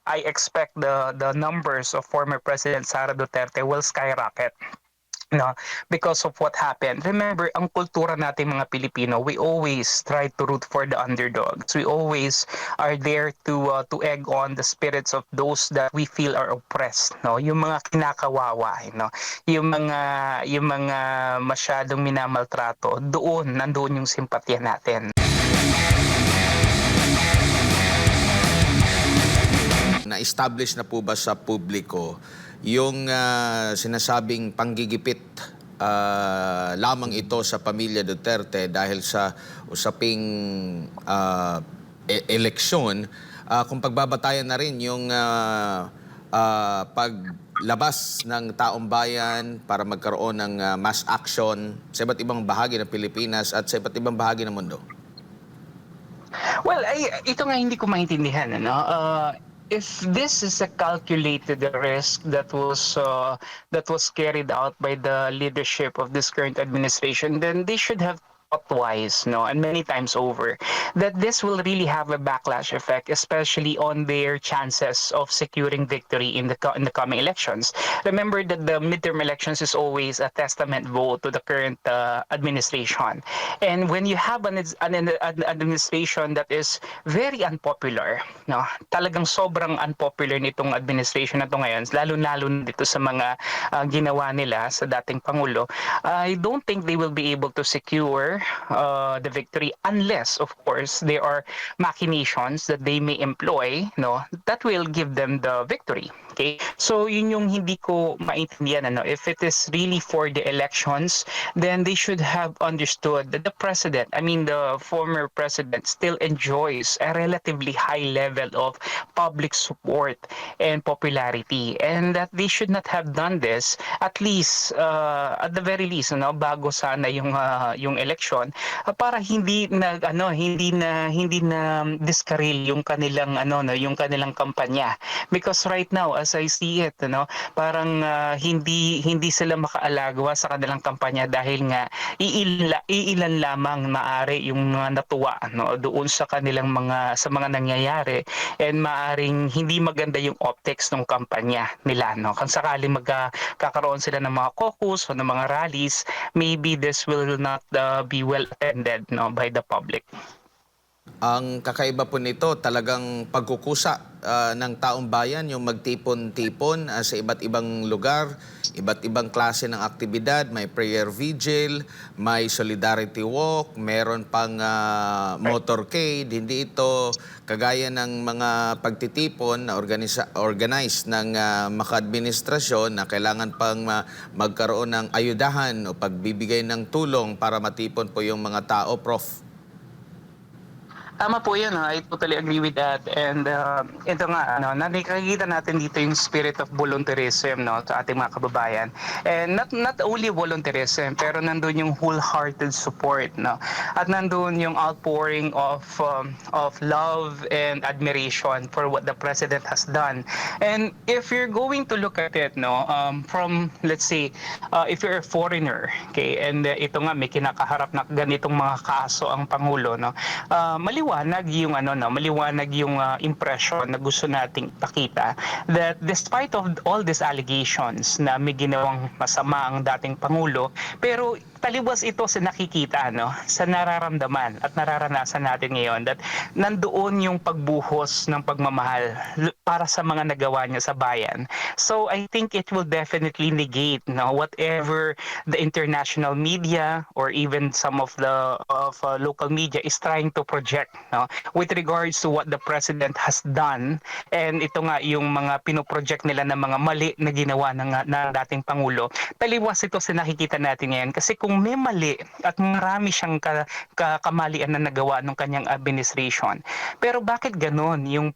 I expect the numbers of former President Sara Duterte will skyrocket. No, because of what happened. Remember, ang kultura natin mga Pilipino, we always try to root for the underdogs. We always are there to egg on the spirits of those that we feel are oppressed, no? Yung mga kinakawawa, no? Yung mga masyadong minamaltrato, nandoon yung simpatya natin. Na-establish na po ba sa publiko yung sinasabing panggigipit lamang ito sa pamilya Duterte dahil sa usaping eleksyon, kung pagbabatayan na rin yung paglabas ng taong bayan para magkaroon ng mass action sa iba't ibang bahagi ng Pilipinas at sa iba't ibang bahagi ng mundo? Well, ito nga hindi ko maintindihan, ano? If this is a calculated risk that was carried out by the leadership of this current administration, then they should have thought twice, no, and many times over, that this will really have a backlash effect, especially on their chances of securing victory in the coming elections. Remember that the midterm elections is always a testament vote to the current administration, and when you have an administration that is very unpopular, no, talagang sobrang unpopular nitong administration na to ngayon, lalo-lalo dito sa mga ginawa nila sa dating Pangulo, I don't think they will be able to secure the victory unless, of course, there are machinations that they may employ, no, that will give them the victory. Okay? So yun yung hindi ko maintindihan, ano, if it is really for the elections, then they should have understood that the president, I mean the former president, still enjoys a relatively high level of public support and popularity, and that they should not have done this, at least at the very least, ano, bago sana yung election, para hindi na diskaril yung kanilang yung kanilang kampanya, because right now as I see it, parang hindi sila makaalagwa sa kanilang kampanya dahil nga iilan lamang maaari yung mga natuwa, doon sa kanilang mga nangyayari, and maaring hindi maganda yung optics ng kampanya nila, kung sakaling magkakaroon sila ng mga caucus o ng mga rallies, maybe this will not be well attended, by the public. Ang kakaiba po nito, talagang pagkukusa ng taong bayan, yung magtipon-tipon sa iba't ibang lugar, iba't ibang klase ng aktibidad, may prayer vigil, may solidarity walk, meron pang motorcade. Hindi ito kagaya ng mga pagtitipon na organized ng maka-administrasyon na kailangan pang magkaroon ng ayudahan o pagbibigay ng tulong para matipon po yung mga tao, Prof. Tama po yun, I totally agree with that. And ito nga, nakikita natin dito yung spirit of volunteerism, sa ating mga kababayan. And not only volunteerism, pero nandun yung wholehearted support, at nandun yung outpouring of love and admiration for what the president has done. And if you're going to look at it, from, let's say, if you're a foreigner, okay, and ito nga, may kinakaharap na ganitong mga kaso ang Pangulo, maliwanag yung impression na gusto nating pakita, that despite of all these allegations na may ginawang masama ang dating Pangulo, pero taliwas ito sa nakikita, sa nararamdaman at nararanasan natin ngayon, that nandoon yung pagbuhos ng pagmamahal para sa mga nagawa niya sa bayan. So I think it will definitely negate, whatever the international media or even some of the local media is trying to project, with regards to what the president has done. And ito nga yung mga pinoproject nila na mga mali na ginawa ng dating Pangulo. Taliwas ito sa nakikita natin ngayon, kasi kung may mali at marami siyang kamalian na nagawa ng kanyang administration, pero bakit ganon yung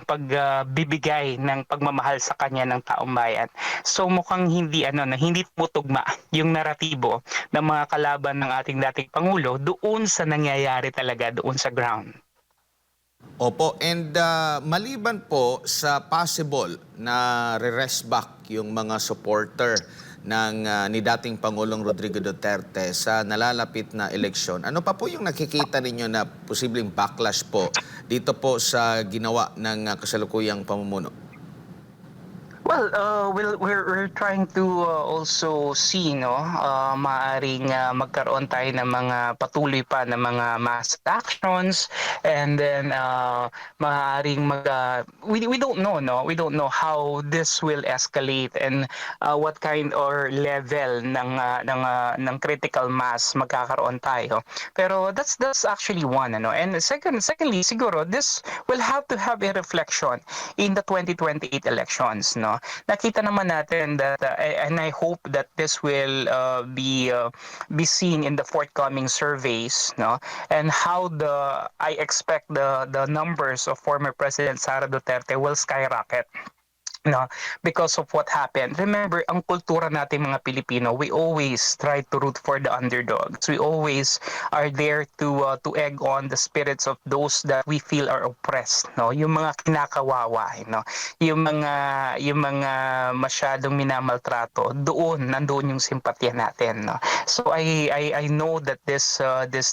pagbibigay ng pagmamahal sa kanya ng taong bayan? So mukhang hindi hindi tumutugma yung naratibo ng mga kalaban ng ating dating Pangulo doon sa nangyayari talaga doon sa ground. Opo, and maliban po sa possible na re-rest back yung mga supporter ni dating Pangulong Rodrigo Duterte sa nalalapit na eleksyon. Ano pa po yung nakikita ninyo na posibleng backlash po dito po sa ginawa ng kasalukuyang pamumuno? Well, we're trying to also see, no, maaring magkaroon tayo ng mga patuloy pa ng mga mass actions, and then maaring we don't know, no, we don't know how this will escalate, and what kind or level ng critical mass magkakaroon tayo. Pero that's actually one, ano. And secondly, siguro this will have to have a reflection in the 2028 elections, no. Nakita naman natin that and I hope that this will be seen in the forthcoming surveys, no, and how I expect the numbers of former President Sara Duterte will skyrocket, no, because of what happened. Remember, ang kultura natin mga Pilipino, we always try to root for the underdogs. We always are there to egg on the spirits of those that we feel are oppressed, no, yung mga kinakawawa, no, yung mga masyadong minamaltrato, nandoon yung simpatya natin, no. So I know that this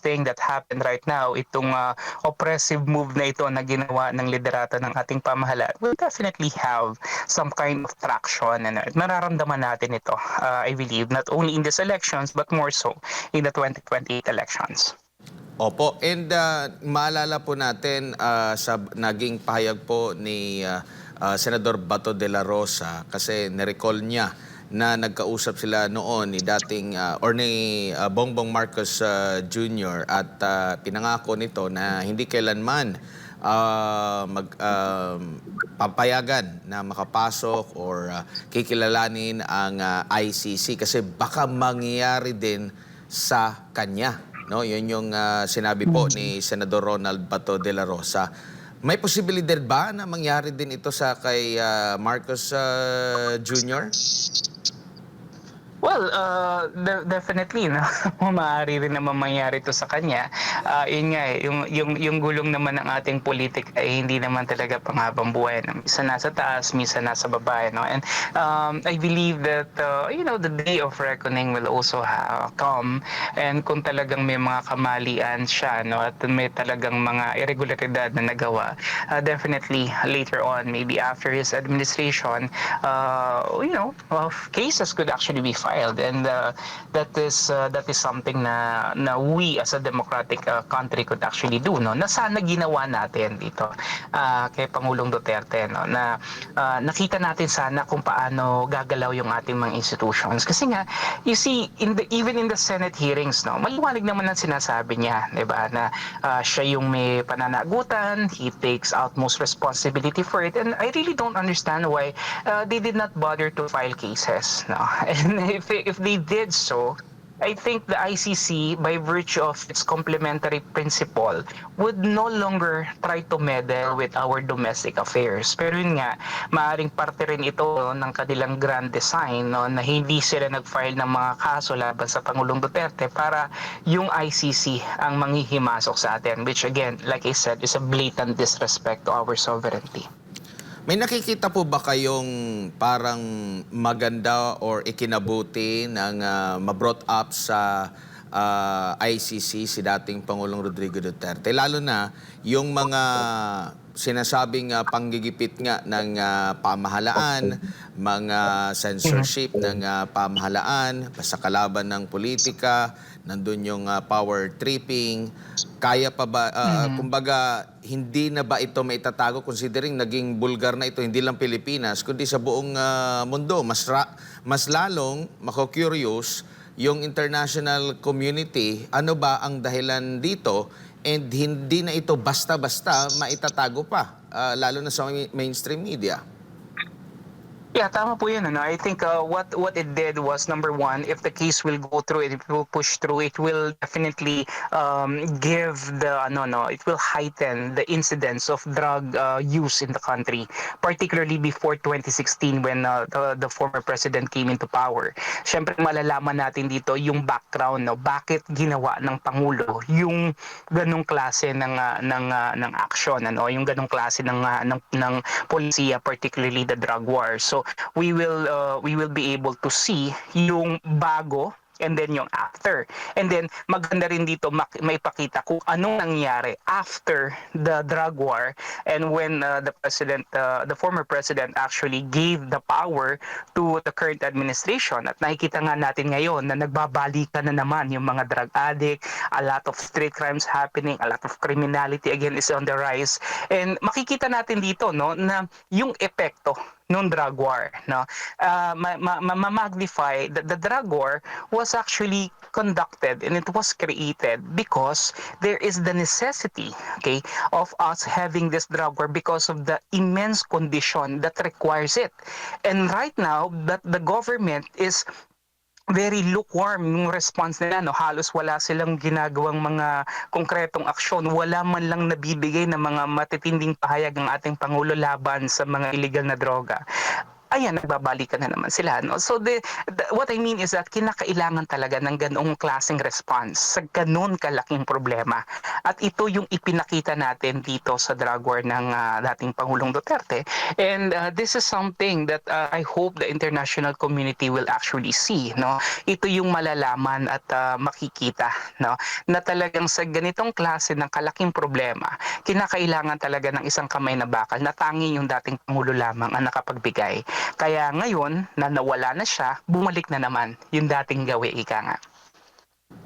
thing that happened right now, itong oppressive move na ito na ginawa ng liderato ng ating pamahalaan, will definitely have some kind of traction, and mararamdaman natin ito, I believe, not only in these elections but more so in the 2028 elections. Opo, and maalala po natin sa naging pahayag po ni Senador Bato de la Rosa, kasi nirecall niya na nagkausap sila noon ni dating or ni Bongbong Marcos Jr. at pinangako nito na hindi kailanman papayagan na makapasok or kikilalanin ang ICC kasi baka mangyari din sa kanya. No, yun yung sinabi po ni Senador Ronald Bato de la Rosa. May posibilidad ba na mangyari din ito sa kay Marcos Jr.? Well, definitely, no? Maaari rin naman mangyari to sa kanya. Yun nga, yung gulong naman ng ating politika ay hindi naman talaga panghabang buhay, no? Minsan nasa taas, minsan nasa baba, no? And I believe that the day of reckoning will also come, and kung talagang may mga kamalian siya, no, at may talagang mga irregularidad na nagawa, definitely later on, maybe after his administration, cases could actually be filed, and that is something na we as a democratic country could actually do, no, na sana ginawa natin dito kay Pangulong Duterte, no, na nakita natin sana kung paano gagalaw yung ating mga institutions, kasi nga you see even in the Senate hearings, no, maliwanag naman ang sinasabi niya, 'di ba, na siya yung may pananagutan, he takes utmost responsibility for it, and I really don't understand why they did not bother to file cases, no. And if they did so, I think the ICC, by virtue of its complementary principle, would no longer try to meddle with our domestic affairs. Pero yun nga, maaaring parte rin ito, no, ng kanilang grand design, no, na hindi sila nag-file ng mga kaso laban sa Pangulong Duterte para yung ICC ang manghihimasok sa atin, which again, like I said, is a blatant disrespect to our sovereignty. May nakikita po ba kayong parang maganda or ikinabuti ng ma-brought up sa ICC si dating Pangulong Rodrigo Duterte? Lalo na yung mga sinasabing panggigipit nga ng pamahalaan, mga censorship ng pamahalaan, sa kalaban ng politika, nandun yung power tripping. Kaya pa ba, kumbaga, hindi na ba ito maitatago considering naging bulgar na ito, hindi lang Pilipinas, kundi sa buong mundo. Mas lalong mako-curious yung international community, ano ba ang dahilan dito, and hindi na ito basta-basta maitatago pa, lalo na sa mainstream media. Yeah, tama po yun. Ano? I think what it did was, number one, if the case will go through, it will push through, it will definitely give it will heighten the incidence of drug use in the country, particularly before 2016 when the former president came into power. Siyempre, malalaman natin dito yung background, no, bakit ginawa ng Pangulo yung ganong klase ng action, ano, yung ganong klase ng polisiya, particularly the drug war. So So we will be able to see yung bago and then yung after. And then maganda rin dito maipakita kung anong nangyari after the drug war and when the former president actually gave the power to the current administration. At nakikita nga natin ngayon na nagbabalikan na naman yung mga drug addict, a lot of street crimes happening, a lot of criminality again is on the rise. And makikita natin dito no na yung epekto nung drug war, no, magnify that the drug war was actually conducted and it was created because there is the necessity, okay, of us having this drug war because of the immense condition that requires it. And right now that the government is very lukewarm yung response nila, no, halos wala silang ginagawang mga konkretong aksyon, wala man lang nabibigay ng mga matitinding pahayag ng ating Pangulo laban sa mga illegal na droga. Ayan, nagbabalikan na naman sila, no? So what I mean is that kinakailangan talaga ng ganong klaseng response sa ganon kalaking problema. At ito yung ipinakita natin dito sa drug war ng dating Pangulong Duterte. And this is something that I hope the international community will actually see, no? Ito yung malalaman at makikita, no? Na talagang sa ganitong klase ng kalaking problema, kinakailangan talaga ng isang kamay na bakal na tanging yung dating Pangulo lamang ang nakapagbigay. Kaya ngayon na nawala na siya, bumalik na naman yung dating gawi, ika nga.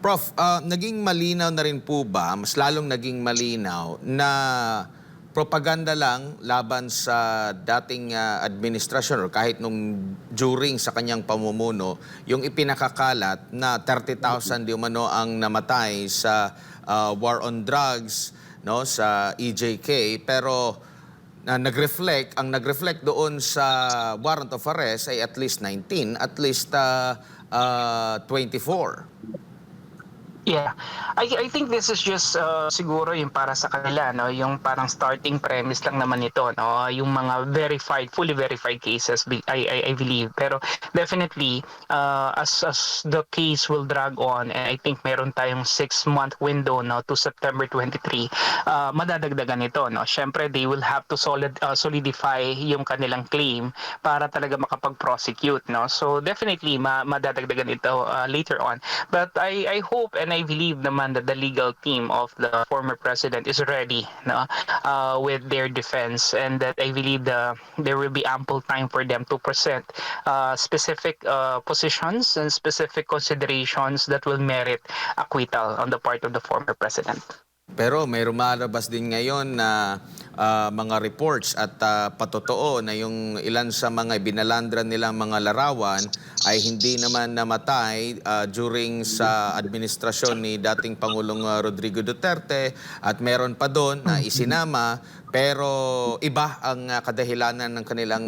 Prof, naging malinaw na rin po ba, mas lalong naging malinaw na propaganda lang laban sa dating administrasyon or kahit nung during sa kanyang pamumuno, yung ipinakakalat na 30,000 di umano ang namatay sa war on drugs, no, sa EJK, pero ang nag-reflect doon sa warrant of arrest ay at least 19, at least 24. Yeah. I think this is just siguro yung para sa kanila, no, yung parang starting premise lang naman nito, no, yung mga fully verified cases, I believe. Pero definitely as the case will drag on, and I think meron tayong 6-month window, no, to September 23, madadagdagan ito, no. Syempre they will have to solidify yung kanilang claim para talaga makapag-prosecute, no. So definitely madadagdagan ito later on. But I hope and I believe naman that the legal team of the former president is ready, no, with their defense, and that I believe there will be ample time for them to present specific positions and specific considerations that will merit acquittal on the part of the former president. Pero may lumalabas din ngayon na mga reports at patotoo na yung ilan sa mga binalandran nilang mga larawan ay hindi naman namatay during sa administrasyon ni dating Pangulong Rodrigo Duterte, at meron pa doon na isinama pero iba ang kadahilanan ng kanilang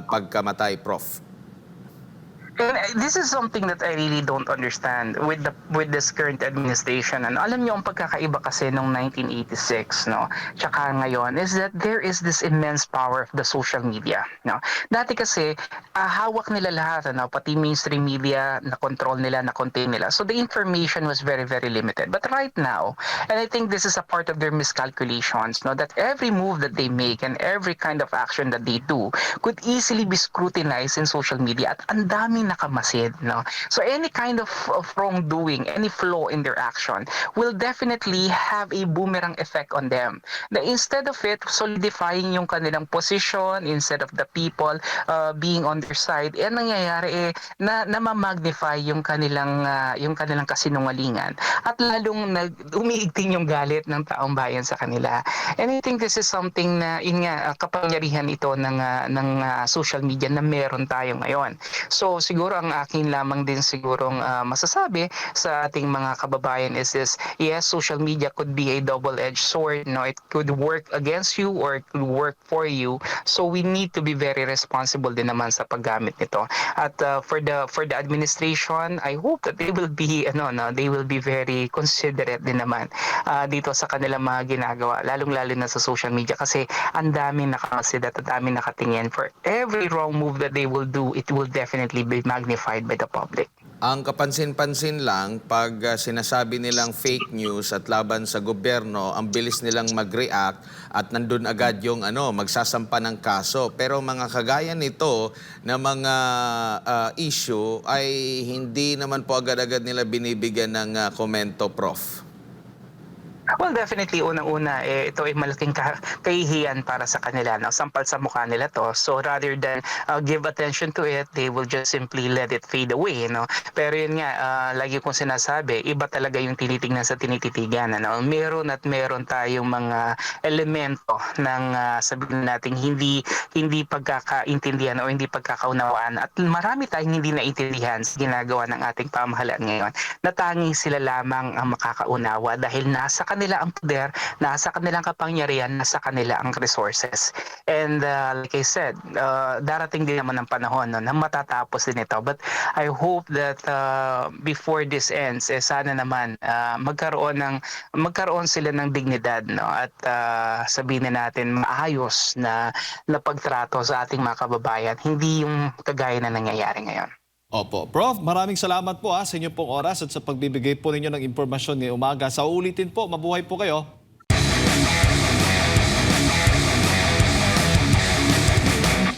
pagkamatay, Prof. And this is something that I really don't understand with this current administration. And alam niyo ang pagkakaiba kasi nung 1986, no, tsaka ngayon, is that there is this immense power of the social media, no. Dati kasi hawak nila lahat, no, pati mainstream media na control nila, na contain nila. So the information was very very limited. But right now, and I think this is a part of their miscalculations, no, that every move that they make and every kind of action that they do could easily be scrutinized in social media, at ang daming nakamasid, no? So any kind of wrongdoing, any flaw in their action will definitely have a boomerang effect on them. Na instead of it solidifying yung kanilang position, instead of the people being on their side, nangyayari na ma-magnify yung kanilang kasinungalingan, at lalong umiigting yung galit ng taong bayan sa kanila. And I think this is something na kapangyarihan ito ng social media na meron tayo ngayon. So siguro ang akin lamang din sigurong masasabi sa ating mga kababayan is this: yes, social media could be a double-edged sword, no, it could work against you or it could work for you. So we need to be very responsible din naman sa paggamit nito. At for the administration, I hope that they will be very considerate din naman dito sa kanilang mga ginagawa, lalong-lalo na sa social media, kasi ang daming nakamasid at ang daming nakatingin. For every wrong move that they will do, it will definitely be magnified by the public. Ang kapansin-pansin lang, pag sinasabi nilang fake news at laban sa gobyerno, ang bilis nilang mag-react at nandun agad yung magsasampa ng kaso. Pero mga kagaya nito na mga issue ay hindi naman po agad-agad nila binibigyan ng komento, Prof. Well, definitely, unang-una, ito ay malaking kahihiyan para sa kanila. No? Sampal sa mukha nila to. So rather than give attention to it, they will just simply let it fade away. No? Pero yun nga, lagi kong sinasabi, iba talaga yung tinitingnan sa tinititigan. Ano? Meron at meron tayong mga elemento ng sabihin natin hindi pagkakaintindihan o hindi pagkakaunawaan. At marami tayong hindi naintindihan sa ginagawa ng ating pamahalaan ngayon na tanging sila lamang ang makakaunawa dahil nasa kanila ang poder, nasa kanilang kapangyarihan, nasa kanila ang resources. And like I said, darating din naman ang panahon no, na matatapos din ito. But I hope that before this ends, sana naman magkaroon sila ng dignidad no at sabihin na natin maayos na pagtrato sa ating mga kababayan, hindi yung kagaya na nangyayari ngayon. Opo. Prof, maraming salamat po sa inyo pong oras at sa pagbibigay po ninyo ng impormasyon ngayong umaga. Sa uulitin po, mabuhay po kayo.